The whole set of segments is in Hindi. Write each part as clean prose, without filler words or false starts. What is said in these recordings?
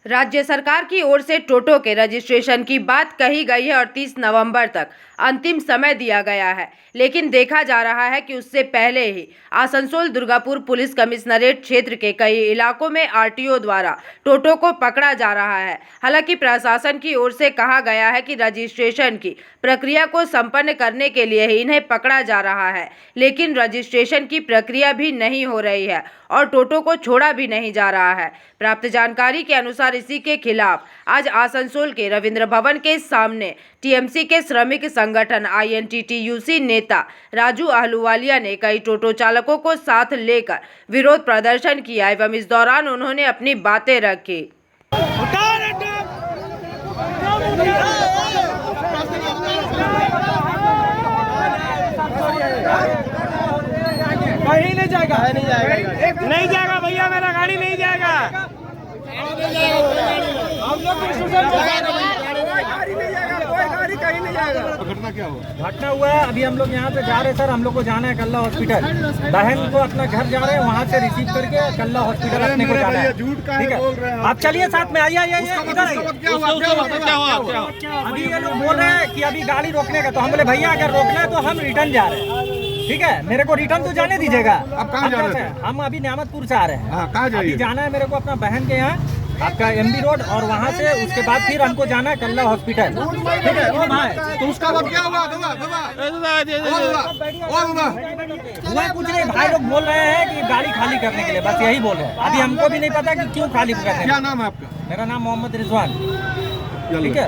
राज्य सरकार की ओर से टोटो के रजिस्ट्रेशन की बात कही गई है और 30 नवंबर तक अंतिम समय दिया गया है, लेकिन देखा जा रहा है कि उससे पहले ही आसनसोल दुर्गापुर पुलिस कमिश्नरेट क्षेत्र के कई इलाकों में आरटीओ द्वारा टोटो को पकड़ा जा रहा है। हालांकि प्रशासन की ओर से कहा गया है कि रजिस्ट्रेशन की प्रक्रिया को संपन्न करने के लिए ही इन्हें पकड़ा जा रहा है, लेकिन रजिस्ट्रेशन की प्रक्रिया भी नहीं हो रही है और टोटो को छोड़ा भी नहीं जा रहा है। प्राप्त जानकारी के अनुसार इसी के खिलाफ आज आसनसोल के रविंद्र भवन के सामने टीएमसी के श्रमिक संगठन INTTUC नेता राजू आहलूवालिया ने कई टोटो चालकों को साथ लेकर विरोध प्रदर्शन किया एवं इस दौरान उन्होंने अपनी बातें रखी। कहीं नहीं जाएगा, नहीं जाएगा भैया, मेरा गाड़ी नहीं जाएगा। हम लोग गाड़ी कहीं नहीं जाएगा। घटना क्या हुआ? घटना हुआ है, अभी हम लोग यहाँ से जा रहे हैं सर, हम लोग को जाना है कल्ला हॉस्पिटल। बहन को अपना घर जा रहे हैं, वहाँ से रिसीव करके कल्ला हॉस्पिटल अपने को जाना है। ठीक है, आप चलिए साथ में, आइए इधर आइए। अभी ये लोग बोल रहे हैं कि अभी गाड़ी रोकने का, तो हम बोले भैया अगर रोकना है तो हम रिटर्न जा रहे हैं। ठीक है, मेरे को रिटर्न तो जाने दीजिएगा। आप कहाँ जा रहे हैं? हम अभी न्यामतपुर से आ रहे हैं। कहाँ जाइए? अभी जाना है मेरे को अपना बहन के यहाँ, आपका MB रोड, और वहाँ से उसके बाद फिर हमको जाना है कल्ला हॉस्पिटल। ठीक है, वो भाई तो उसका बाद क्या हुआ? हुआ कुछ नहीं, भाई लोग बोल रहे हैं कि गाड़ी खाली करने के लिए, बस यही बोल रहे हैं। अभी हमको भी नहीं पता कि क्यों खाली करने। क्या नाम है आपका? मेरा नाम मोहम्मद रिजवान। ठीक है,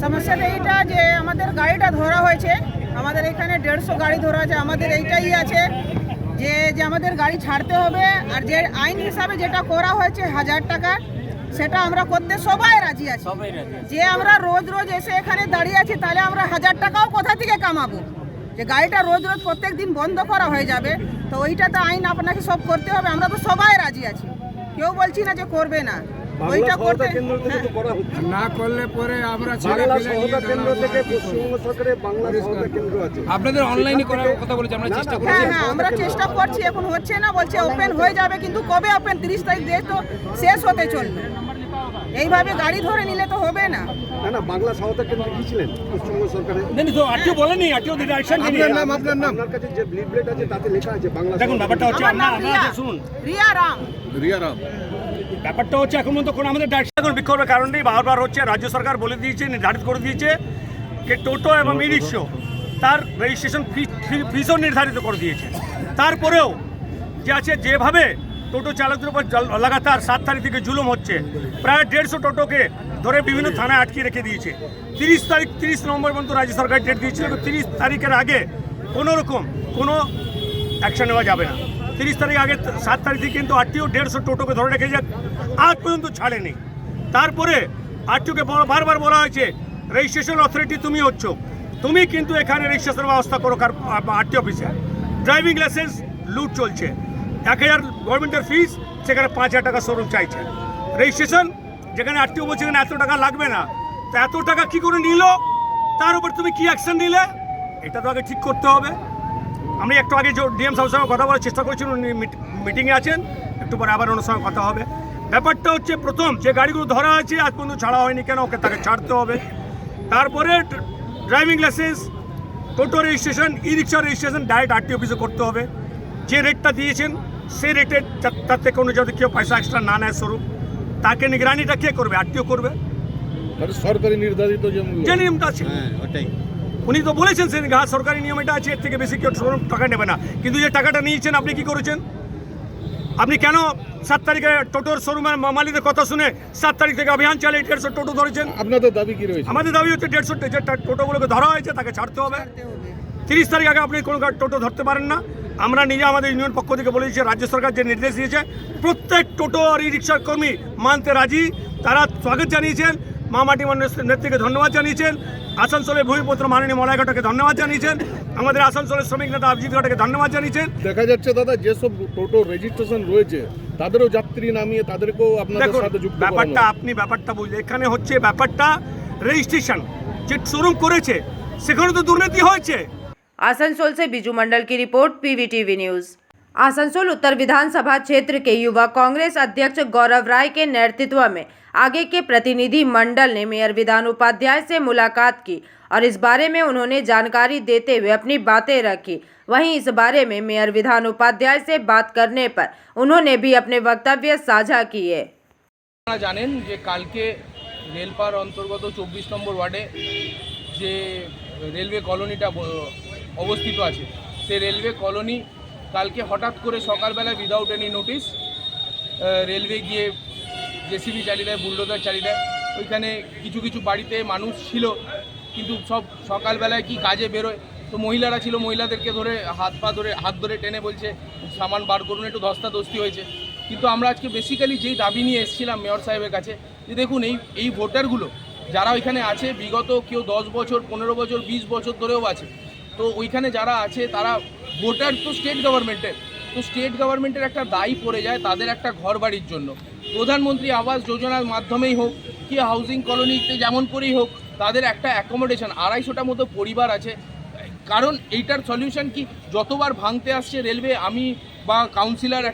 সমস্যাটা এইটা যে আমাদের গাড়িটা ধরা হয়েছে, আমাদের এখানে 150 গাড়ি ধরা আছে। আমাদের এইটাই আছে যে আমাদের গাড়ি ছাড়তে হবে, আর যে আইন হিসাবে যেটা করা হয়েছে 1000 টাকা, সেটা আমরা করতে সবাই রাজি আছি। যে আমরা রোজ রোজ এসে এখানে দাঁড়িয়ে আছি, তাহলে আমরা 1000 টাকাও কোথা থেকে কামাবো? যে গাড়িটা রোজ রোজ প্রত্যেক দিন বন্ধ করা হয়ে যাবে, তো ওইটাতে আইন আপনাকে সব করতে হবে। আমরা তো সবাই রাজি আছি, কেউ বলছি না যে করবে না। ওইটা করতে না করলে পরে আমরা আপনাদের অনলাইনে করার কথা বলেছি, আমরা চেষ্টা করছি। হ্যাঁ, আমরা চেষ্টা করছি, এখন হচ্ছে না, বলছে ওপেন হয়ে যাবে, কিন্তু কবে ওপেন? 30 তারিখ দিয়ে তো শেষ হতে চললো। এইভাবে গাড়ি ধরে নিলে তো হবে না। না বাংলা সহায়তা কেন্দ্রে গিয়েছিলেন পশ্চিমবঙ্গ সরকারের? আপনার নাম? আপনার কাছে যে লিফলেট আছে তাতে লেখা আছে বাংলা। দেখুন ব্যাপারটা হচ্ছে, শুনুন, রিয়া রাম। ব্যাপারটা হচ্ছে এখন পর্যন্ত কোনো আমাদের এখন বিক্ষোভের কারণ নেই। বারবার হচ্ছে, রাজ্য সরকার বলে দিয়েছে, নির্ধারিত করে দিয়েছে যে টোটো এবং ই রিক্সা তার রেজিস্ট্রেশন ফিসও নির্ধারিত করে দিয়েছে। তারপরেও যে আছে, যেভাবে টোটো চালকদের উপর লাগাতার 7 তারিখ থেকে জুলুম হচ্ছে, প্রায় 150 টোটোকে ধরে বিভিন্ন থানায় আটকে রেখে দিয়েছে। 30 নভেম্বর পর্যন্ত রাজ্য সরকার ডেট দিয়েছিল, 30 তারিখের আগে কোনো রকম কোনো অ্যাকশন নেওয়া যাবে না। 30 তারিখ আগে 7 তারিখে কিন্তু আরটিও 150 টোটোকে ধরে রেখে যাক, আজ পর্যন্ত ছাড়েনি। তারপরে আরটিওকে বারবার বলা হয়েছে রেজিস্ট্রেশন অথরিটি তুমি হচ্ছ, তুমি কিন্তু এখানে রেজিস্ট্রেশন ব্যবস্থা করো আরটিও অফিসে। ড্রাইভিং লাইসেন্স লুট চলছে, 1000 গভর্নমেন্টের ফিস, সেখানে 5000 টাকা শোরুম চাইছে। রেজিস্ট্রেশন যেখানে আরটিও বলছে এখানে এত টাকা লাগবে না, তো এত টাকা কী করে নিল? তার উপর তুমি কি অ্যাকশন নিলে? এটা তো আগে ঠিক করতে হবে। আমি একটু আগে ডিএম সাহেবের সঙ্গে কথা বলার চেষ্টা করেছি, উনি মিটিংয়ে আছেন, একটু পরে আবার ওনার সঙ্গে কথা হবে। ব্যাপারটা হচ্ছে, প্রথম যে গাড়িগুলো ধরা আছে আজ পর্যন্ত ছাড়া হয়নি কেন, ওকে তাকে ছাড়তে হবে। তারপরে ড্রাইভিং লাইসেন্স, টোটো রেজিস্ট্রেশন, ই রিক্সা রেজিস্ট্রেশন ডাইরেক্ট আরটিও অফিসে করতে হবে। যে রেটটা দিয়েছেন সেই রেটে, তার থেকে কোনো যদি কেউ পয়সা এক্সট্রা না নেয় স্বরূপ, তাকে নিগরানিটা কে করবে? আরটিও করবে। সরকারি নির্ধারিত যে নিয়মটা আছে, ওটাই উনি তো বলেছেন সে সরকারি নিয়ম এটা আছে, এর থেকে বেশি কেউ টাকা নেবে না। কিন্তু যে টাকাটা নিয়েছেন আপনি কি করেছেন? আপনি কেন 7 তারিখে টোটোর শোরুমের মালিকদের কথা শুনে 7 তারিখ থেকে অভিযান চালিয়ে 150 টোটো ধরেছেন? আপনাদের দাবি কি রয়েছে? আমাদের দাবি হচ্ছে 150 যে টোটোগুলোকে ধরা হয়েছে তাকে ছাড়তে হবে। 30 তারিখ আগে আপনি কোনো টোটো ধরতে পারেন না। আমরা নিজে আমাদের ইউনিয়ন পক্ষ থেকে বলেছি, রাজ্য সরকার যে নির্দেশ দিয়েছে প্রত্যেক টোটো আর ই রিক্সার কর্মী মানতে রাজি, তারা স্বাগত জানিয়েছেন। মামাটি নেত্রীকে ধন্যবাদ জানিয়েছেন, আসানসোলের ভূমিপুত্র মাননীয় মলয় ঘটককে ধন্যবাদ জানিয়েছেন, আমাদের আসানসোলের শ্রমিক নেতা অভিজিৎ ঘটককে ধন্যবাদ জানিয়েছেন। দেখা যাচ্ছে দাদা, যেসব টোটো রেজিস্ট্রেশন রয়েছে তাদেরও যাত্রী নামিয়ে তাদেরকেও আপনাদের সাথে যুক্ত করা। ব্যাপারটা বুঝলে, এখানে হচ্ছে ব্যাপারটা রেজিস্ট্রেশন যে শোরুম করেছে সেখানে তো দুর্নীতি হয়েছে। आसनसोल से बिजू मंडल की रिपोर्ट, PVTV न्यूज़। आसनसोल उत्तर विधानसभा क्षेत्र के युवा कांग्रेस अध्यक्ष गौरव राय के नेतृत्व में आगे के प्रतिनिधि मंडल ने मेयर विधान उपाध्याय से मुलाकात की और इस बारे में उन्होंने जानकारी देते हुए अपनी बातें रखी। वहीं इस बारे में मेयर विधान उपाध्याय से बात करने पर उन्होंने भी अपने वक्तव्य साझा किए। আপনারা জানেন যে কালকে রেলপার অন্তর্গত 24 নম্বর ওয়ার্ডে যে রেলওয়ে কলোনিটা অবস্থিত আছে সেই রেলওয়ে কলোনি কালকে হঠাৎ করে সকালবেলা উইদাউট এনি নোটিশ রেলওয়ে গিয়ে জেসিবি চালিয়ে দেয়, বুলডোজার চালিয়ে দেয়। ওইখানে কিছু কিছু বাড়িতে মানুষ ছিল কিন্তু সব সকালবেলায় কি কাজে বেরোয়, তো মহিলারা ছিল, মহিলাদেরকে ধরে হাত ধরে টেনে বলছে সামান বার করুন, একটু ধস্তাধস্তি হয়েছে। কিন্তু আমরা আজকে বেসিক্যালি যেই দাবি নিয়ে এসেছিলাম মেয়র সাহেবের কাছে যে দেখুন এই ভোটারগুলো যারা ওইখানে আছে বিগত কেউ 10 বছর 15 বছর 20 বছর ধরেও আছে, তো ওইখানে যারা আছে তারা ভোটার তো স্টেট গভর্নমেন্টের, তো স্টেট গভর্নমেন্টের একটা দায়ী পড়ে যায় তাদের একটা ঘর বাড়ির জন্য। প্রধানমন্ত্রী আবাস যোজনার মাধ্যমেই হোক কি হাউজিং কলোনিতে যেমন করেই হোক তাদের একটা অ্যাকোমোডেশন 250টার মতো পরিবার আছে। কারণ এইটার সলিউশন কি যতবার ভাঙতে আসছে রেলওয়ে আমি বা কাউন্সিলর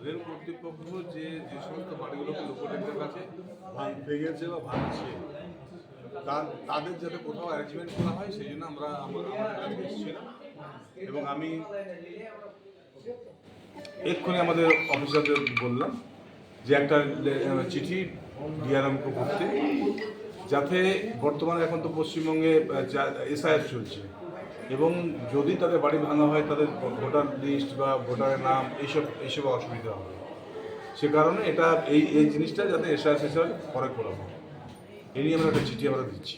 রেল কর্তৃপক্ষ যে সমস্ত বাড়িগুলোকে লোকটেন্ডের কাছে ভেঙেছে বা ভাঙছে তাদের যাতে কোথাও অ্যারেঞ্জমেন্ট করা হয় সেই জন্য আমরা আমাদের কাছে এসেছিলাম এবং আমি এক্ষুনি আমাদের অফিসারদের বললাম যে একটা চিঠি ডিআরএমকে করতে, যাতে বর্তমানে এখন তো পশ্চিমবঙ্গে এসআইআর চলছে এবং যদি তাদের বাড়ি ভাঙা হয় তাদের ভোটার লিস্ট বা ভোটারের নাম এইসব অসুবিধা হবে। সে কারণে এটা এই জিনিসটা যাতে এসআইআর পরে করা হয় এই নিয়ে আমরা একটা চিঠি আমরা দিচ্ছি।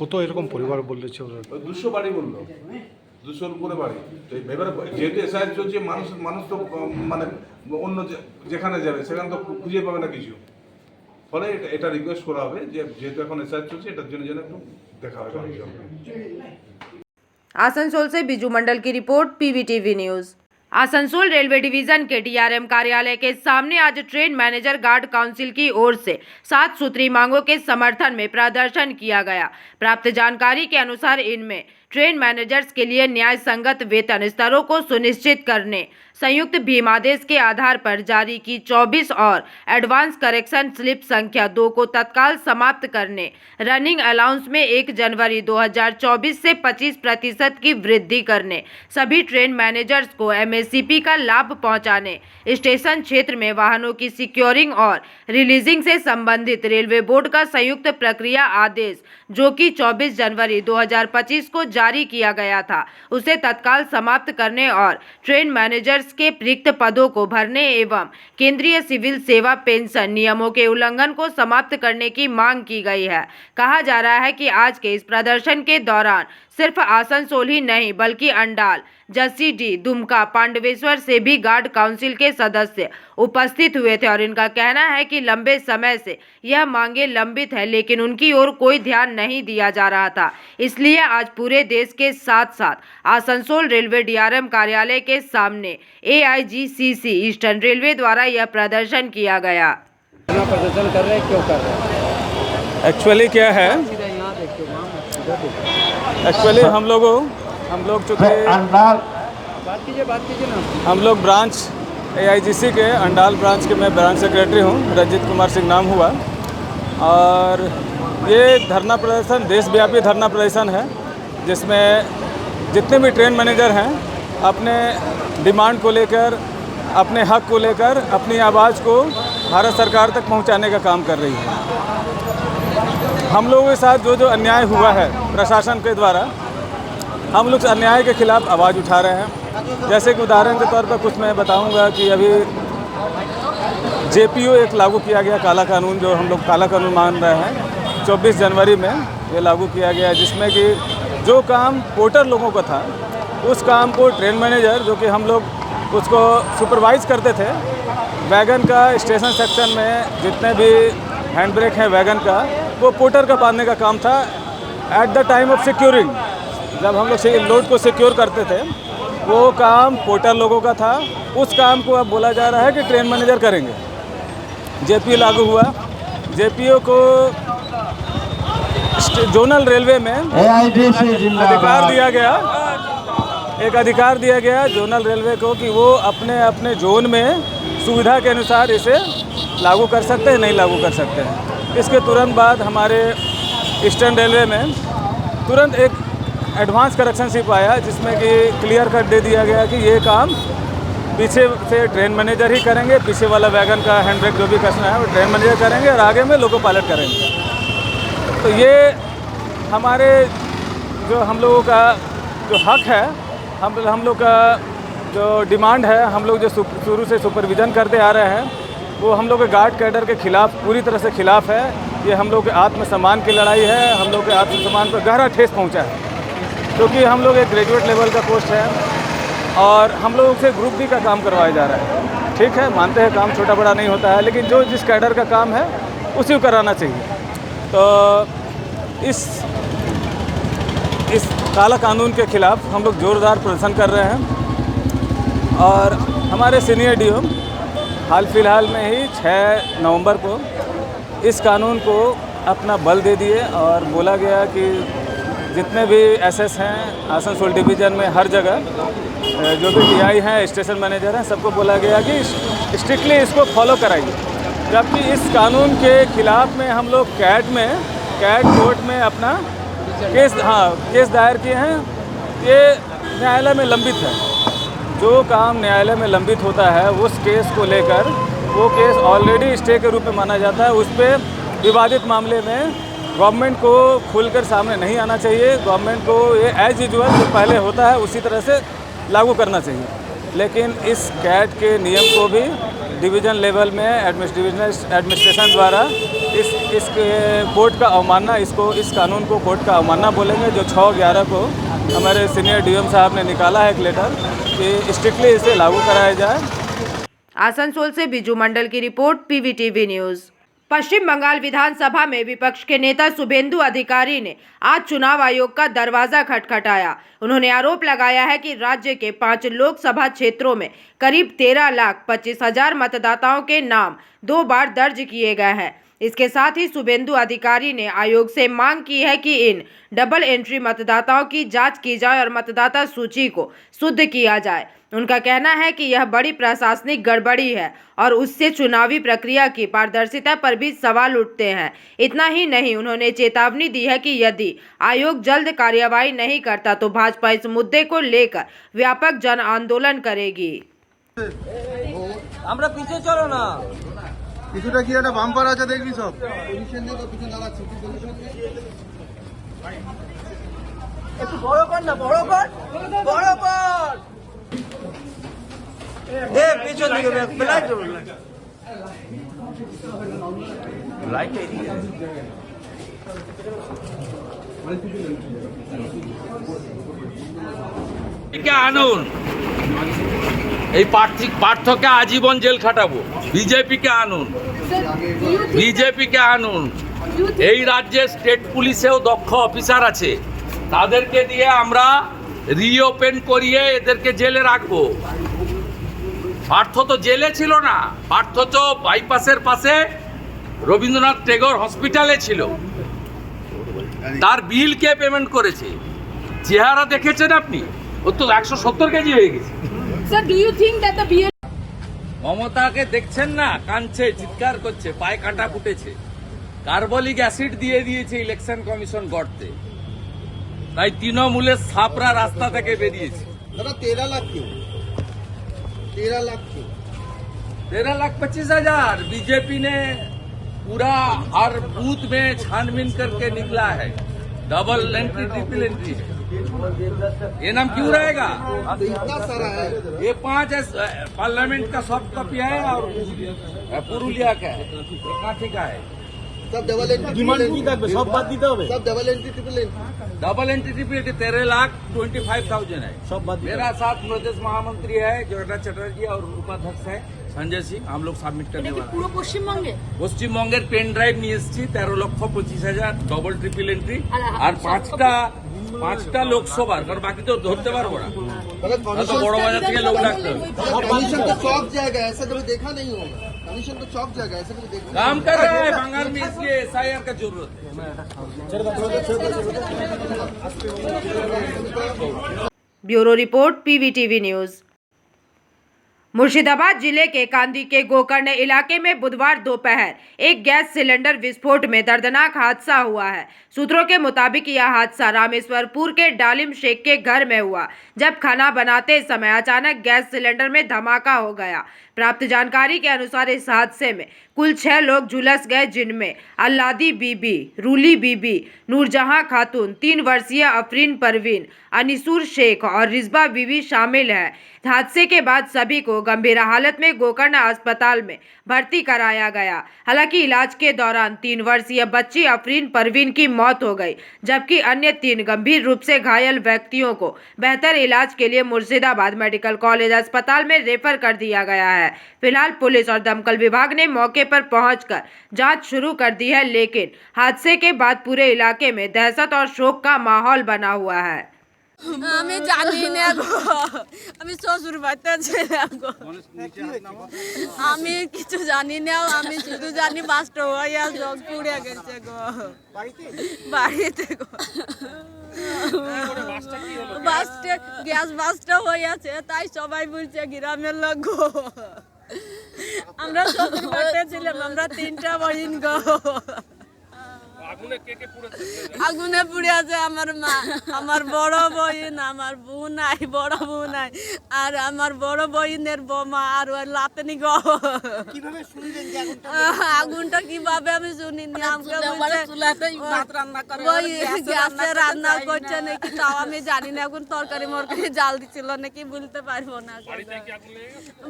কত এরকম পরিবার বললেছে? 200 বাড়ি বললো, 200-র উপরে বাড়ি। তো এবারে যেহেতু এসআইআর চলছে মানুষ তো মানে অন্য যেখানে যাবে সেখানে তো খুঁজে পাবে না কিছু, ফলে এটা রিকোয়েস্ট করা হবে যে যেহেতু এখন এসআইআর চলছে এটার জন্য যেন একটু দেখা হবে। आसनसोल से बिजू मंडल की report, PVTV news. Asansol railway division के डीआरएम कार्यालय के सामने आज ट्रेन मैनेजर गार्ड काउंसिल की ओर से 7 सूत्री मांगों के समर्थन में प्रदर्शन किया गया। प्राप्त जानकारी के अनुसार इनमें ट्रेन मैनेजर्स के लिए न्याय संगत वेतन स्तरों को सुनिश्चित करने, संयुक्त भीमादेश के आधार पर जारी की 24 और एडवांस करेक्शन स्लिप संख्या 2 को तत्काल समाप्त करने, रनिंग अलाउंस में 1 जनवरी 2024 से 25% की वृद्धि करने, सभी ट्रेन मैनेजर्स को एमएससीपी का लाभ पहुंचाने, स्टेशन क्षेत्र में वाहनों की सिक्योरिंग और रिलीजिंग से संबंधित रेलवे बोर्ड का संयुक्त प्रक्रिया आदेश जो कि 24 जनवरी 2025 को जारी किया गया था उसे तत्काल समाप्त करने और ट्रेन मैनेजर्स के रिक्त पदों को भरने एवं केंद्रीय सिविल सेवा पेंशन नियमों के उल्लंघन को समाप्त करने की मांग की गई है। कहा जा रहा है कि आज के इस प्रदर्शन के दौरान सिर्फ आसनसोल ही नहीं बल्कि अंडाल, जसीडीह, दुमका, पांडवेश्वर से भी गार्ड काउंसिल के सदस्य उपस्थित हुए थे और इनका कहना है कि लंबे समय से यह मांगे लंबित है लेकिन उनकी ओर कोई ध्यान नहीं दिया जा रहा था। इसलिए आज पूरे देश के साथ साथ आसनसोल रेलवे डीआरएम कार्यालय के सामने AIGCC ईस्टर्न रेलवे द्वारा यह प्रदर्शन किया गया। प्रदर्शन कर रहे हैं, क्यों कर रहे हैं? एक्चुअली क्या है, एक्चुअली हम लोग चूँकि हम लोग ब्रांच AIGC के अंडाल ब्रांच के मैं ब्रांच सेक्रेटरी हूँ, रंजीत कुमार सिंह नाम हुआ, और ये धरना प्रदर्शन देशव्यापी धरना प्रदर्शन है जिसमें जितने भी ट्रेन मैनेजर हैं अपने डिमांड को लेकर, अपने हक को लेकर अपनी आवाज़ को भारत सरकार तक पहुंचाने का काम कर रही है। हम लोगों के साथ जो अन्याय हुआ है प्रशासन के द्वारा, हम लोग अन्याय के खिलाफ आवाज़ उठा रहे हैं। जैसे कि उदाहरण के तौर पर कुछ मैं बताऊंगा कि अभी JPO एक लागू किया गया, काला कानून, जो हम लोग काला कानून मान रहे हैं, 24 जनवरी में ये लागू किया गया, जिसमें कि जो काम पोर्टर लोगों का था उस काम को ट्रेन मैनेजर, जो कि हम लोग उसको सुपरवाइज करते थे, वैगन का स्टेशन सेक्शन में जितने भी हैंड ब्रेक हैं वैगन का, वो पोर्टर का बांधने का काम था। At the time of securing, जब हम लोग लोड को सिक्योर करते थे, वो काम पोर्टर लोगों का था। उस काम को अब बोला जा रहा है कि ट्रेन मैनेजर करेंगे। JPO लागू हुआ, JPO को जोनल रेलवे में अधिकार दिया गया एक अधिकार दिया गया जोनल रेलवे को कि वो अपने अपने जोन में सुविधा के अनुसार इसे लागू कर सकते हैं, नहीं लागू कर सकते हैं। इसके तुरंत बाद हमारे ईस्टर्न रेलवे में तुरंत एक एडवांस करेक्शनशिप आया जिसमें कि क्लियर कट दे दिया गया कि ये काम पीछे से ट्रेन मैनेजर ही करेंगे, पीछे वाला वैगन का हैंड ब्रेक जो भी कसना है वो ट्रेन मैनेजर करेंगे और आगे में लोको पायलट करेंगे। तो ये हमारे जो हम लोगों का जो हक है, हम लोग का जो डिमांड है, हम लोग जो शुरू से सुपरविज़न करते आ रहे हैं वो हम लोग के गार्ड कैडर के खिलाफ पूरी तरह से खिलाफ है। ये हम लोग के आत्मसम्मान की लड़ाई है, हम लोग के आत्मसम्मान पर गहरा ठेस पहुंचा है क्योंकि हम लोग एक ग्रेजुएट लेवल का पोस्ट है और हम लोगों से ग्रुप डी का काम करवाया जा रहा है। ठीक है, मानते हैं काम छोटा बड़ा नहीं होता है, लेकिन जो जिस कैडर का काम है उसी को कराना चाहिए। तो इस काला कानून के खिलाफ हम लोग ज़ोरदार प्रदर्शन कर रहे हैं और हमारे सीनियर डीओ हाल फिलहाल में ही 6 नवंबर को इस कानून को अपना बल दे दिए और बोला गया कि जितने भी एसएस हैं आसनसोल डिवीज़न में हर जगह जो भी टीआई हैं, स्टेशन मैनेजर हैं, सबको बोला गया कि स्ट्रिक्टली इसको फॉलो कराइए। जबकि इस कानून के खिलाफ में हम लोग कैट कोर्ट में अपना केस दायर किए हैं। ये न्यायालय में लंबित है। जो काम न्यायालय में लंबित होता है उस केस को लेकर वो केस ऑलरेडी स्टे के रूप में माना जाता है। उस पर विवादित मामले में गवर्नमेंट को खुलकर सामने नहीं आना चाहिए। गवर्नमेंट को ये एज यूजुअल जो पहले होता है उसी तरह से लागू करना चाहिए। लेकिन इस कैट के नियम को भी डिवीज़न लेवल में एडमिनिस्ट्रेशन द्वारा इस कोर्ट का अवमानना, इस कानून को कोर्ट का अवमानना बोलेंगे। जो 6/11 को हमारे सीनियर डीएम साहब ने निकाला है एक लेटर कि स्ट्रिक्टली इसे लागू कराया जाए। आसनसोल से बिजू मंडल की रिपोर्ट, पीवीटीवी न्यूज़। पश्चिम बंगाल विधानसभा में विपक्ष के नेता शुभेंदु अधिकारी ने आज चुनाव आयोग का दरवाजा खटखटाया। उन्होंने आरोप लगाया है कि राज्य के 5 लोकसभा क्षेत्रों में करीब 13,25,000 मतदाताओं के नाम 2 बार दर्ज किए गए हैं। इसके साथ ही शुभेंदु अधिकारी ने आयोग से मांग की है कि इन डबल एंट्री मतदाताओं की जांच की जाए और मतदाता सूची को शुद्ध किया जाए। उनका कहना है कि यह बड़ी प्रशासनिक गड़बड़ी है और उससे चुनावी प्रक्रिया की पारदर्शिता पर भी सवाल उठते हैं। इतना ही नहीं, उन्होंने चेतावनी दी है कि यदि आयोग जल्द कार्यवाही नहीं करता तो भाजपा इस मुद्दे को लेकर व्यापक जन आंदोलन करेगी। আমরা পিছে চলো না, কিছুটা কি একটা বাম্পার আছে দেখবি সব একটু বড় কর না, বড় কর। পিছন দিকে লাইট আনুন, এই পার্থকে আজীবন জেল খাটাবো। বিজেপিকে আনুন, বিজেপিকে আনুন। এই রাজ্যে স্টেট পুলিশেও দক্ষ অফিসার আছে, তাদেরকে দিয়ে আমরা রিওপেন করিয়ে এদেরকে জেলে রাখবো। পার্থ তো জেলে ছিল না, পার্থ তো বাইপাসের পাশে রবীন্দ্রনাথ টেগোর হসপিটালে ছিল। তার বিল কে পেমেন্ট করেছে? চেহারা দেখেছেন আপনি? ও তো 170 কেজি হয়ে গেছে। Sir, do you think that the BL মমতাকে দেখছেন না, কাঁদছে, চিৎকার করছে, পায়ে কাঁটা ফুটেছে। কার্বলিক অ্যাসিড দিয়ে দিয়েছে ইলেকশন কমিশন গর্তে, তাই তৃণমূলের ছাপরা রাস্তা থেকে বেরিয়েছে। 13,25,000 बीजेपी ने पूरा हर बूथ में छानबीन करके निकला है। डबल एंट्री, ट्रिपल एंट्री है। ये नाम क्यों रहेगा? इतना सारा है। ये 5 पार्लियामेंट का सॉफ्ट कॉपी है और पुरुलिया का है, काठी का है। सब डबल एंट्री सब बात दीते हो, सब double entry triple entry. Double entry triple entry 13,25,000 है। मेरा साथ प्रदेश महामंत्री है जगन्नाथ चटर्जी और उपाध्यक्ष है संजय सिंह। हम लोग सबमिट करने वाले পুরো পশ্চিমবঙ্গে পশ্চিমবঙ্গের পেন ড্রাইভ নিয়ে এসেছি 13,25,000 ডবল ট্রিপল এন্ট্রি আর 5টা লোকসভার, কারণ বাকি তো ধরতে পারবো না, তো বড় বাজার থেকে লোক লাগতে হবে। कमीशन तो चौक जाएगा, ऐसा कभी देखा नहीं होगा। कमीशन तो चौक जाएगा, ऐसा कभी देखा काम कर रहा है बंगाल में, इसलिए SIR का जरूरत है। Bureau report PVTV news. Murshidabad जिले के कांदी के गोकर्ण इलाके में बुधवार दोपहर एक गैस सिलेंडर विस्फोट में दर्दनाक हादसा हुआ है। सूत्रों के मुताबिक यह हादसा रामेश्वरपुर के डालिम शेख के घर में हुआ, जब खाना बनाते समय अचानक गैस सिलेंडर में धमाका हो गया। प्राप्त जानकारी के अनुसार इस हादसे में कुल 6 लोग झुलस गए, जिनमें अल्लादी बीबी, रूली बीबी, नूरजहां खातून, 3 वर्षीय अफरीन परवीन, अनिसूर शेख और रिजबा बीबी शामिल है। हादसे के बाद सभी को गंभीर हालत में गोकर्ण अस्पताल में भर्ती कराया गया। हालांकि इलाज के दौरान 3 वर्षीय बच्ची अफरीन परवीन की मौत हो गई, जबकि अन्य 3 गंभीर रूप से घायल व्यक्तियों को बेहतर इलाज के लिए मुर्शिदाबाद मेडिकल कॉलेज अस्पताल में रेफर कर दिया गया है। फिलहाल पुलिस और दमकल विभाग ने मौके पर पहुंचकर जांच शुरू कर दी है, लेकिन हादसे के बाद पूरे इलाके में दहशत और शोक का माहौल बना हुआ है। আমি জানি না গো, আমি শ্বশুর বাড়িতে ছিলাম গো, আমি কিছু জানি না, আমি শুধু জানি বাসটা হইয়া জগ পুড়ে গেছে গো বাড়িতে গো, বাসটা গ্যাস বাসটা হইয়াছে, তাই সবাই বলছে গ্রামের লোক গো, আমরা শ্বশুর বাড়িতে ছিলাম, আমরা 3টা বোন গো। আগুনে পুড়ে আছে আমার মা, আমার বড় বোন, আমার বোন নাই, বড় বোন নাই, আর আমার বড় বোনের বৌমা আর ওই লাতনি গো। কিভাবে শুনলেন যে আগুনটা কিভাবে আমি শুনিনি, আমাকে ওই গ্যাসে রান্না করছে নাকি তাও আমি জানি না, এখন তরকারি মরকারি জাল দিছিল নাকি বলতে পারবো না।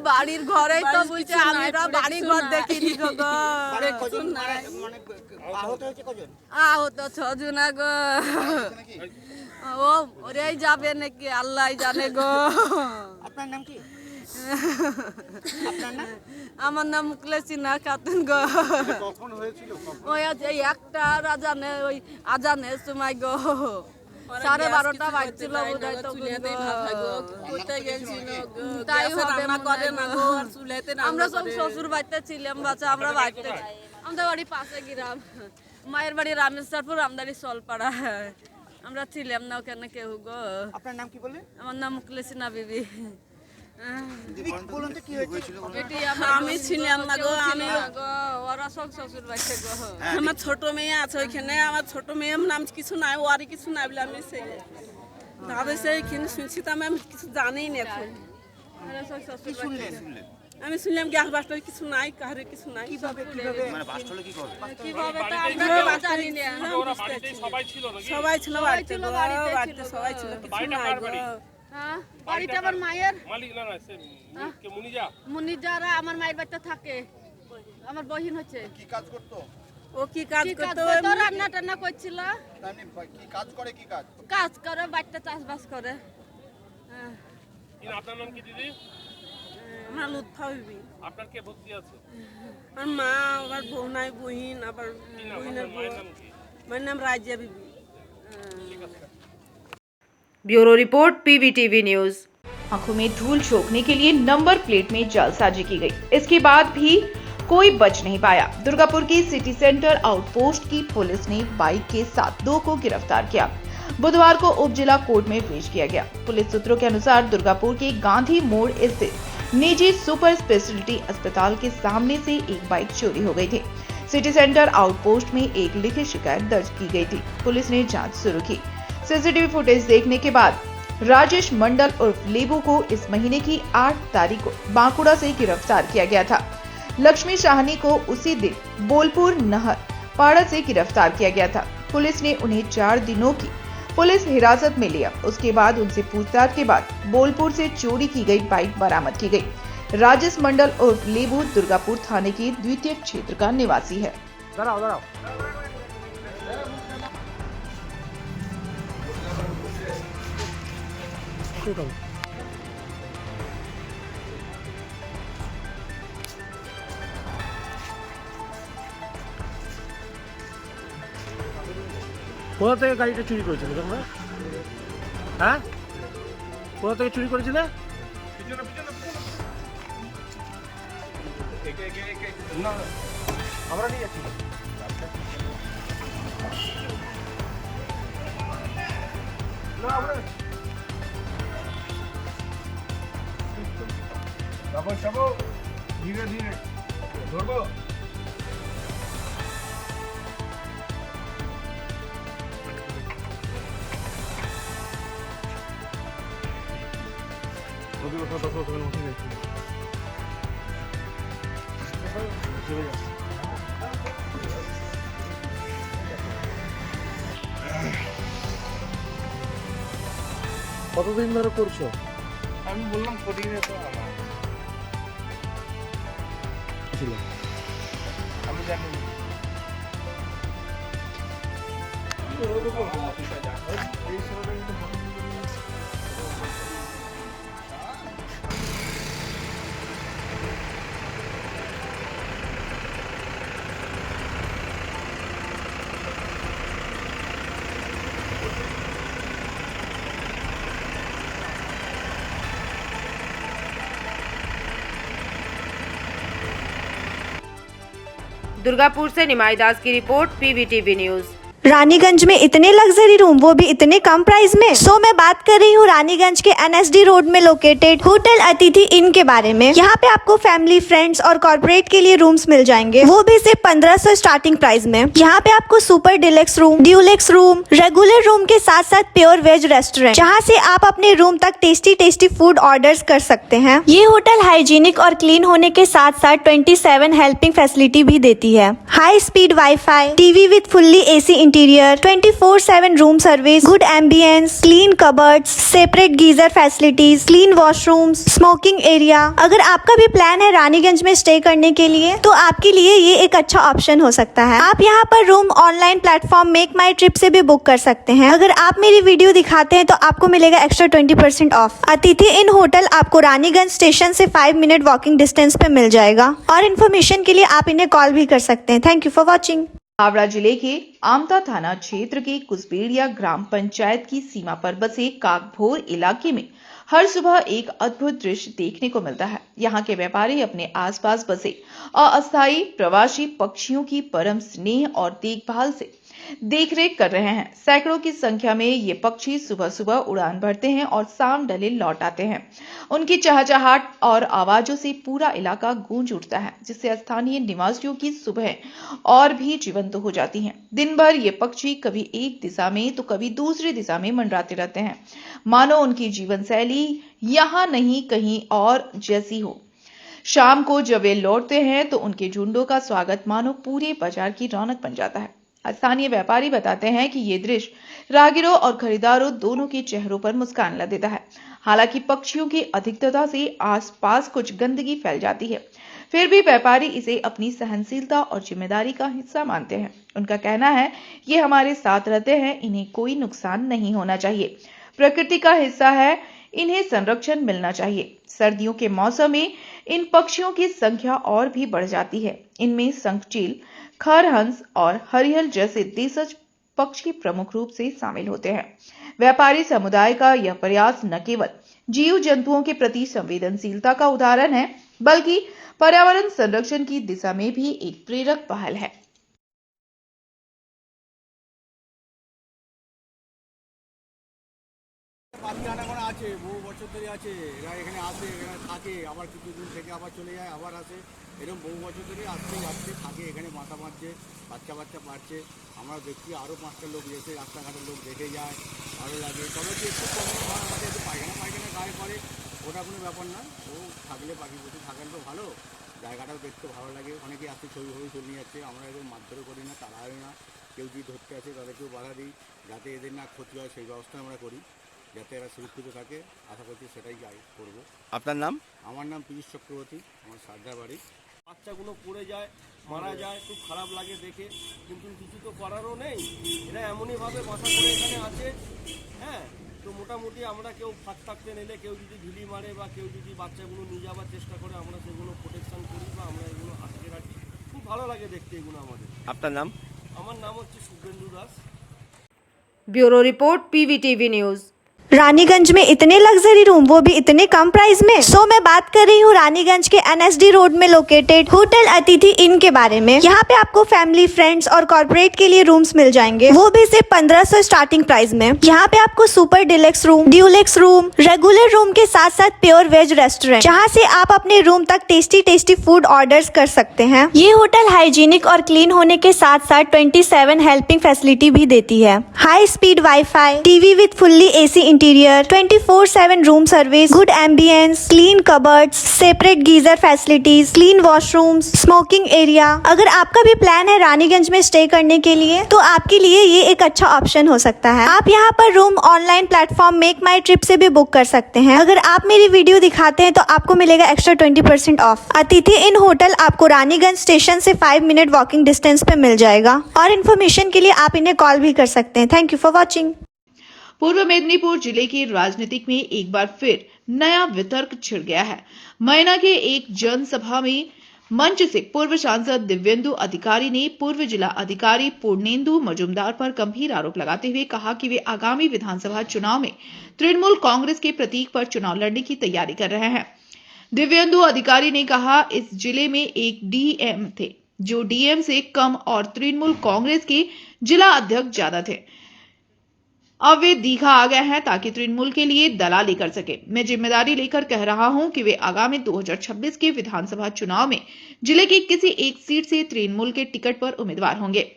বাড়ির ঘরেই তো বলছে, আমরা বাড়ি ঘর দেখিনি গো। আহত 6 জন গো, ও ওরাই যাবে নাকি আল্লাহ জানে গো। আপনার নাম কি? আমার নাম মুকলেসিনা খাতুন গো। ওই আছে একটা আজানে, ওই আজানের সময় গো 12:30 বাজছিল বোধহয়, তো তাই হবে আমরা সব শ্বশুর বাড়িতে ছিলাম, বাচ্চা আমরা বাড়িতে, আমাদের বাড়ি পাশে গ্রাম, মায়ের বাড়ি রামেশ্বরপুর, আমদারি সলপাড়া, আমরা ছিলাম না ওখানে কেউ গো। আপনার নাম কি বললেন? আমার নাম মুকলেসিনা বিবি। বলুন তো কি হয়েছিল? আমি ছিলাম না গো, আমি ওরা সব শ্বশুর বাড়িতে গো। আমার ছোট মেয়ে আছে ওইখানে, আমার ছোট মেয়ের নাম কিছু নাই, ওরই কিছু নাই বলে আমি সেই তাদের সেইখানে শুনছি, তো আমি কিছু জানি না এখন। আমি শুনলাম গ্যাস বাস্টার কিছু নাই, কাহারে কিছু নাই। কিভাবে তো আমরা জানি না, সবাই ছিল বাড়িতে, বাড়িতে সবাই ছিল, কিছু নাই গো। হ্যাঁ, বাড়িটা আমার মায়ের মুনিজারা আমার মায়ের বাড়িতে থাকে, আমার বহিন হচ্ছে। কি কাজ করতো? ও কি কাজ করতো? রান্না টান্না করছিল। কি কাজ করে? কি কাজ কাজ করে, বাড়িতে চাষবাস করে। আপনার নাম কি দিদি? আমার লুৎফা বিবি। আপনার কে ভক্তি আছে? আমার মা, আবার বউ নাই, বহিন, আবার বহিনের বউ। মায়ের নাম রাজিয়া বিবি। Bureau report PVTV news. आंखों में धूल झोंकने के लिए नंबर प्लेट में जालसाजी की गई, इसके बाद भी कोई बच नहीं पाया। दुर्गापुर की सिटी सेंटर आउटपोस्ट की पुलिस ने बाइक के साथ 2 को गिरफ्तार किया। बुधवार को उप जिला कोर्ट में पेश किया गया। पुलिस सूत्रों के अनुसार दुर्गापुर के गांधी मोड़ स्थित निजी सुपर स्पेशलिटी अस्पताल के सामने से एक बाइक चोरी हो गई थी। सिटी सेंटर आउटपोस्ट में एक लिखित शिकायत दर्ज की गई थी। पुलिस ने जांच शुरू की। सीसीटीवी फुटेज देखने के बाद राजेश मंडल उर्फ लेबू को इस महीने की 8 तारीख को बांकुड़ा से गिरफ्तार किया गया था। लक्ष्मी शाहनी को उसी दिन बोलपुर नहर पाड़ा से गिरफ्तार किया गया था। पुलिस ने उन्हें 4 दिनों की पुलिस हिरासत में लिया। उसके बाद उनसे पूछताछ के बाद बोलपुर से चोरी की गई बाइक बरामद की गई। राजेश मंडल उर्फ लेबू दुर्गापुर थाने के द्वितीय क्षेत्र का निवासी है। কোথা থেকে গাড়িটা চুরি করেছিল তোমরা? হ্যাঁ, কোথা থেকে চুরি করেছিলে? আমরা নিয়ে যাচ্ছি। না, আমরা ধীরে ধীরে ধরবো। কতদিন ধরে করছো? আমি বললাম কঠিনে তো আমার ছিল আমি জানি না। दुर्गापुर से निमाई दास की रिपोर्ट, PVTV न्यूज। रानीगंज में इतने लग्जरी रूम, वो भी इतने कम प्राइस में। सो मैं बात कर रही हूँ रानीगंज के NSD रोड में लोकेटेड होटल अतिथि इन के बारे में। यहाँ पे आपको फैमिली, फ्रेंड्स और कॉर्पोरेट के लिए रूम्स मिल जाएंगे, वो भी सिर्फ 1500 स्टार्टिंग प्राइस में। यहाँ पे आपको super deluxe room, Dulux room, regular room के साथ साथ प्योर वेज रेस्टोरेंट, जहाँ से आप अपने रूम तक टेस्टी फूड ऑर्डर कर सकते हैं। ये होटल हाइजीनिक और क्लीन होने के साथ साथ 27 हेल्पिंग फैसिलिटी भी देती है। High speed wifi, TV with fully AC interior, 24/7 room service, good ambience, clean cupboards, separate geyser facilities, clean washrooms, smoking area. अगर आपका भी प्लान है रानीगंज में स्टे करने के लिए, तो आपके लिए ये एक अच्छा ऑप्शन हो सकता है। आप यहाँ पर रूम ऑनलाइन प्लेटफॉर्म मेक माई ट्रिप से भी बुक कर सकते हैं। अगर आप मेरी वीडियो दिखाते हैं तो आपको मिलेगा एक्स्ट्रा 20% ऑफ। अतिथि इन होटल आपको रानीगंज स्टेशन से 5 मिनट वॉकिंग डिस्टेंस पे मिल जाएगा। और इन्फॉर्मेशन के लिए आप इन्हें कॉल भी कर सकते हैं। Thank you for watching. Howrah जिले के आमता थाना क्षेत्र के कुसबेड़िया ग्राम पंचायत की सीमा पर बसे काकभोर इलाके में हर सुबह एक अद्भुत दृश्य देखने को मिलता है। यहाँ के व्यापारी अपने आसपास बसे अस्थायी प्रवासी पक्षियों की परम स्नेह और देखभाल से देखरेख कर रहे हैं। सैकड़ों की संख्या में ये पक्षी सुबह सुबह उड़ान भरते हैं और शाम ढले लौट आते हैं। उनकी चहचहाट और आवाजों से पूरा इलाका गूंज उठता है, जिससे स्थानीय निवासियों की सुबह और भी जीवंत हो जाती हैं। दिन भर ये पक्षी कभी एक दिशा में तो कभी दूसरी दिशा में मंडराते रहते हैं, मानो उनकी जीवन शैली यहाँ नहीं कहीं और जैसी हो। शाम को जब वे लौटते हैं तो उनके झुंडों का स्वागत मानो पूरे बाजार की रौनक बन जाता है। स्थानीय व्यापारी बताते हैं कि ये दृश्य राहगीरों और खरीदारों दोनों के चेहरों पर मुस्कान ला देता है। हालांकि पक्षियों की अधिकता से आसपास कुछ गंदगी फैल जाती है, फिर भी व्यापारी इसे अपनी सहनशीलता और जिम्मेदारी का हिस्सा मानते हैं। उनका कहना है, ये हमारे साथ रहते हैं, इन्हें कोई नुकसान नहीं होना चाहिए, प्रकृति का हिस्सा है, इन्हें संरक्षण मिलना चाहिए। सर्दियों के मौसम में इन पक्षियों की संख्या और भी बढ़ जाती है। इनमें शंखचील, खरहंस और हरियल जैसे देशज पक्षी प्रमुख रूप से शामिल होते हैं। व्यापारी समुदाय का यह प्रयास न केवल जीव जंतुओं के प्रति संवेदनशीलता का उदाहरण है, बल्कि पर्यावरण संरक्षण की दिशा में भी एक प्रेरक पहल है। পাখি আনাগোনা আছে, বহু বছর ধরে আছে। এরা এখানে আসে, এখানে থাকে, আবার কিছুদিন থেকে আবার চলে যায়, আবার আসে। এরকম বহু বছর ধরে আসছে যাচ্ছে, থাকে এখানে, মাথা মারছে, বাচ্চা পারছে। আমরা দেখছি আরও 5টা লোক এসে রাস্তাঘাটের লোক দেখে যায়, ভালো লাগে। তবে কি একটু প্রবলেম হয় আমাদের, একটু পায়খানা গায়ে পড়ে, ওটা কোনো ব্যাপার না। ও থাকলে পাখি পশু থাকেন তো ভালো, জায়গাটাও দেখতে ভালো লাগে। অনেকে আসছে, ছবি চলে যাচ্ছে। আমরা এরকম মারধরও করি না, তাড়া হয় না। কেউ যদি ধরতে আসে তাদেরকেও বাধা দিই, যাতে এদের না ক্ষতি হয় সেই ব্যবস্থা আমরা করি, যাতে এরা সুরক্ষিত থাকে। আশা করছি সেটাই করবো। আপনার নাম? আমার নাম পীযূষ চক্রবর্তী, আমার সারদার বাড়ি। বাচ্চাগুলো পড়ে যায়, মারা যায়, খুব খারাপ লাগে দেখে, কিন্তু কিছু তো করারও নেই। এরা এমনইভাবে বাসা করে এখানে আছে। হ্যাঁ, তো মোটামুটি আমরা কেউ ফাঁক থাকতে নিলে, কেউ যদি ঢিলি মারে বা কেউ যদি বাচ্চাগুলো নিয়ে যাওয়ার চেষ্টা করে, আমরা সেগুলো প্রোটেকশন করি বা আমরা এগুলো আটকে রাখি। খুব ভালো লাগে দেখতে এগুলো আমাদের। আপনার নাম? আমার নাম হচ্ছে Suvendu Das. Bureau report, PVTV news. Raniganj में इतने लग्जरी रूम, वो भी इतने कम प्राइस में। सो मैं बात कर रही हूँ रानीगंज के NSD रोड में लोकेटेड होटल अतिथि इन के बारे में। यहाँ पे आपको फैमिली, फ्रेंड्स और कॉर्पोरेट के लिए रूम्स मिल जाएंगे, वो भी सिर्फ 1500 स्टार्टिंग प्राइस में। यहाँ पे आपको super deluxe room, Dulux room, regular room के साथ साथ प्योर वेज रेस्टोरेंट, जहाँ से आप अपने रूम तक टेस्टी फूड ऑर्डर्स कर सकते हैं। ये होटल हाइजीनिक और क्लीन होने के साथ साथ 27 हेल्पिंग फैसिलिटी भी देती है। High speed wifi, TV with fully AC interior, 24/7 room service, good ambience, clean cupboards, separate geyser facilities, clean washrooms, smoking area. अगर आपका भी प्लान है रानीगंज में स्टे करने के लिए, तो आपके लिए ये एक अच्छा ऑप्शन हो सकता है। आप यहाँ पर रूम ऑनलाइन प्लेटफॉर्म मेक माई ट्रिप से भी बुक कर सकते हैं। अगर आप मेरी वीडियो दिखाते हैं तो आपको मिलेगा एक्स्ट्रा 20% ऑफ। अतिथि इन होटल आपको रानीगंज स्टेशन से 5 मिनट वॉकिंग डिस्टेंस पे मिल जाएगा। और इन्फॉर्मेशन के लिए आप इन्हें कॉल भी कर सकते हैं। Thank you for watching. पूर्व मेदिनीपुर जिले की राजनीतिक में एक बार फिर नया वितर्क छिड़ गया है। मैना के एक जनसभा में मंच से पूर्व सांसद दिव्येंदु अधिकारी ने पूर्व जिला अधिकारी पूर्णेंदु मजुमदार पर गंभीर आरोप लगाते हुए कहा कि वे आगामी विधानसभा चुनाव में तृणमूल कांग्रेस के प्रतीक पर चुनाव लड़ने की तैयारी कर रहे हैं। दिव्येंदु अधिकारी ने कहा, इस जिले में एक डीएम थे जो डीएम से कम और तृणमूल कांग्रेस के जिला अध्यक्ष ज्यादा थे। अब वे दीघा आ गए हैं ताकि तृणमूल के लिए दलाली कर सके। मैं जिम्मेदारी लेकर कह रहा हूं कि वे आगामी 2026 के विधानसभा चुनाव में जिले की किसी एक सीट से तृणमूल के टिकट पर उम्मीदवार होंगे।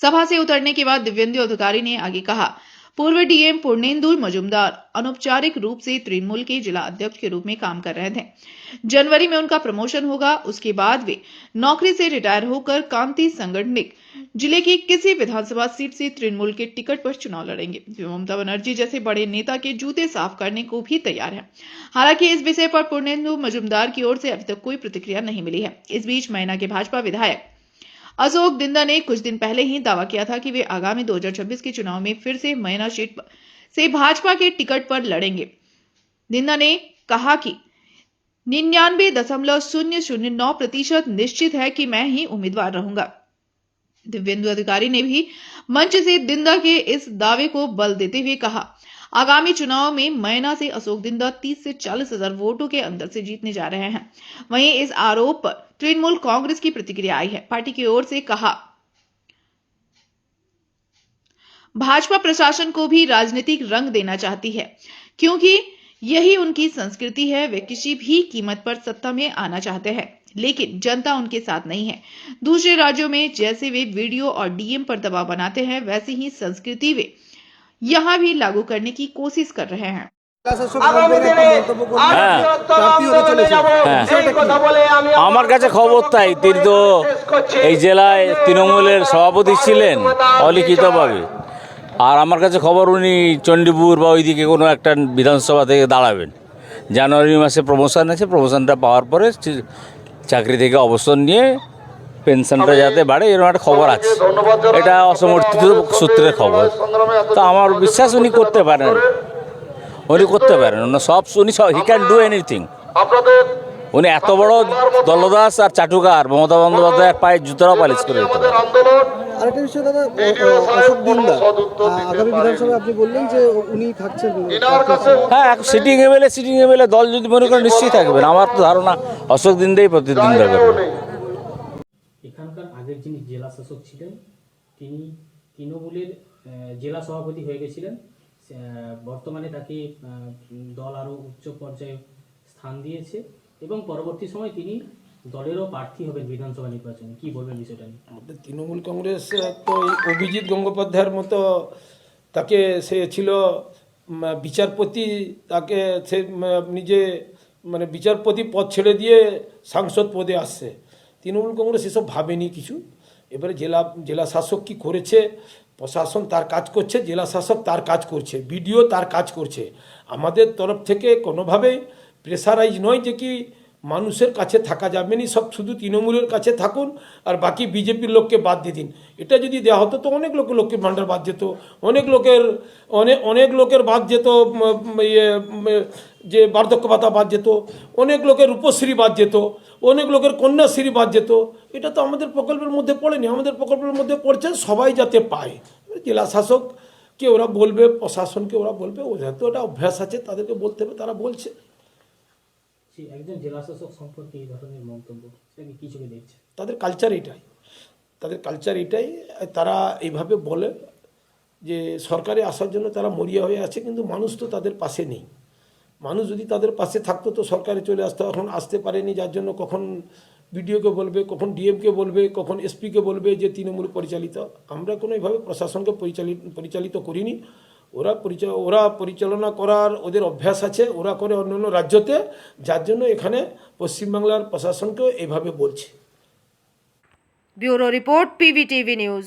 सभा से उतरने के बाद दिव्येंदु अधिकारी ने आगे कहा, पूर्व डीएम पूर्णेंदु मजुमदार अनौपचारिक रूप से तृणमूल के जिला अध्यक्ष के रूप में काम कर रहे थे। जनवरी में उनका प्रमोशन होगा, उसके बाद वे नौकरी से रिटायर होकर कांति संगठनिक जिले की किसी विधानसभा सीट से तृणमूल के टिकट पर चुनाव लड़ेंगे। ममता बनर्जी जैसे बड़े नेता के जूते साफ करने को भी तैयार है। हालांकि इस विषय पर पूर्णेंदु मजुमदार की ओर से अभी तक कोई प्रतिक्रिया नहीं मिली है। इस बीच मैना के भाजपा विधायक अशोक दिंदा ने कुछ दिन पहले ही दावा किया था कि वे आगामी 2026 के चुनाव में फिर से मैना सीट से भाजपा के टिकट पर लड़ेंगे। दिंदा ने कहा कि 99.009% निश्चित है कि मैं ही उम्मीदवार रहूंगा। दिव्येंदु अधिकारी ने भी मंच से दिंदा के इस दावे को बल देते हुए कहा, आगामी चुनाव में मैना से अशोक दिंदा 30 से 40 हजार वोटों के अंदर से जीतने जा रहे हैं। वहीं इस आरोप पर तृणमूल कांग्रेस की प्रतिक्रिया आई है। पार्टी की ओर से कहा, भाजपा प्रशासन को भी राजनीतिक रंग देना चाहती है, क्योंकि यही उनकी संस्कृति है। वे किसी भी कीमत पर सत्ता में आना चाहते हैं, लेकिन जनता उनके साथ नहीं है। दूसरे राज्यों में जैसे वे वीडियो और डीएम पर दबाव बनाते हैं, वैसी ही संस्कृति वे यहाँ भी लागू करने की कोशिश कर रहे हैं। আমার কাছে খবর তাই, তিনি তো এই জেলায় তৃণমূলের সভাপতি ছিলেন অলিখিতভাবে। আর আমার কাছে খবর উনি চণ্ডীপুর বা ওইদিকে কোনো একটা বিধানসভা থেকে দাঁড়াবেন। জানুয়ারি মাসে প্রমোশন আছে, প্রমোশনটা পাওয়ার পরে চাকরি থেকে অবসর নিয়ে পেনশনটা যাতে বাড়ে, এরকম একটা খবর আছে। এটা অসমর্থিত সূত্রের খবর। তো আমার বিশ্বাস উনি করতে পারেন, উনি সব হি ক্যান ডু এনিথিং। উনি এত বড় দলদাস আর চাটুকার, মমতা বন্দ্যোপাধ্যায়ের পায়ে জুতোরাও পালিশ করে দিতে পারেন। আরেকটা বিষয় দাদা, অশোক দিন্দা আগামী বিধানসভায় আপনি বললেন যে উনি থাকছেন। হ্যাঁ, সিটিং এমএলএ দল যদি মনে করেন নিশ্চয়ই থাকবেন। আমার তো ধারণা অশোক দিন্দাই প্রতিদ্বন্দ্বিতা করবে। এখানকার আগের যিনি জেলা শাসক ছিলেন, তিনি তৃণমূলের জেলা সভাপতি হয়ে গেছিলেন। বর্তমানে তাকে দল আরও উচ্চ পর্যায়ে স্থান দিয়েছে এবং পরবর্তী সময় তিনি দলেরও প্রার্থী হবেন বিধানসভা নির্বাচনে। কি বলবেন বিষয়টা নিয়ে? তৃণমূল কংগ্রেস তো এই অভিজিৎ গঙ্গোপাধ্যায়ের মতো তাকে, সে ছিল বিচারপতি, তাকে সে নিজে বিচারপতি পদ ছেড়ে দিয়ে সাংসদ পদে আসছে। তৃণমূল কংগ্রেস এসব ভাবেনি কিছু। এবারে জেলা শাসক কী করেছে, প্রশাসন তার কাজ করছে, জেলা শাসক তার কাজ করছে, বিডিও তার কাজ করছে। আমাদের তরফ থেকে কোনোভাবেই প্রেসারাইজ নয় যে কি মানুষের কাছে থাকা যাবে না, সব শুধু তৃণমূলের কাছে থাকুন আর বাকি বিজেপির লোককে বাদ দিয়ে দিন। এটা যদি দেওয়া হতো তো অনেক লোকের ভান্ডার বাদ যেত, অনেক লোকের বাদ যেত, যে বার্ধক্য ভাতা বাদ যেত, অনেক লোকের রূপশ্রী বাদ যেত, অনেক লোকের কন্যাশ্রী বাদ যেত। এটা তো আমাদের প্রকল্পের মধ্যে পড়েনি। আমাদের প্রকল্পের মধ্যে পড়ছে সবাই যাতে পায়। জেলা শাসক কে ওরা বলবে, প্রশাসনকে ওরা বলবে, ওদের তো একটা অভ্যাস আছে, তাদেরকে বলতে হবে, তারা বলছে। একজন জেলা শাসক সম্পর্কে এই ধরনের মন্তব্য সেটাকে কি চোখে দেখছে? তাদের কালচার এটাই, তাদের কালচার এটাই। তারা এইভাবে বলে যে সরকারে আসার জন্য তারা মরিয়া হয়ে আছে, কিন্তু মানুষ তো তাদের পাশে নেই। মানুষ যদি তাদের পাশে থাকতো তো সরকারে চলে আসতো, এখন আসতে পারেনি, যার জন্য কখন বিডিওকে বলবে, কখন ডিএমকে বলবে, কখন এসপিকে বলবে যে তৃণমূল পরিচালিত। আমরা কোনো এইভাবে প্রশাসনকে পরিচালিত করিনি। ওরা পরিচালনা করার ওদের অভ্যাস আছে, ওরা করে অন্যান্য রাজ্যতে, যার জন্য এখানে পশ্চিমবাংলার প্রশাসনকেও এইভাবে বলছে। Bureau report, PVTV news.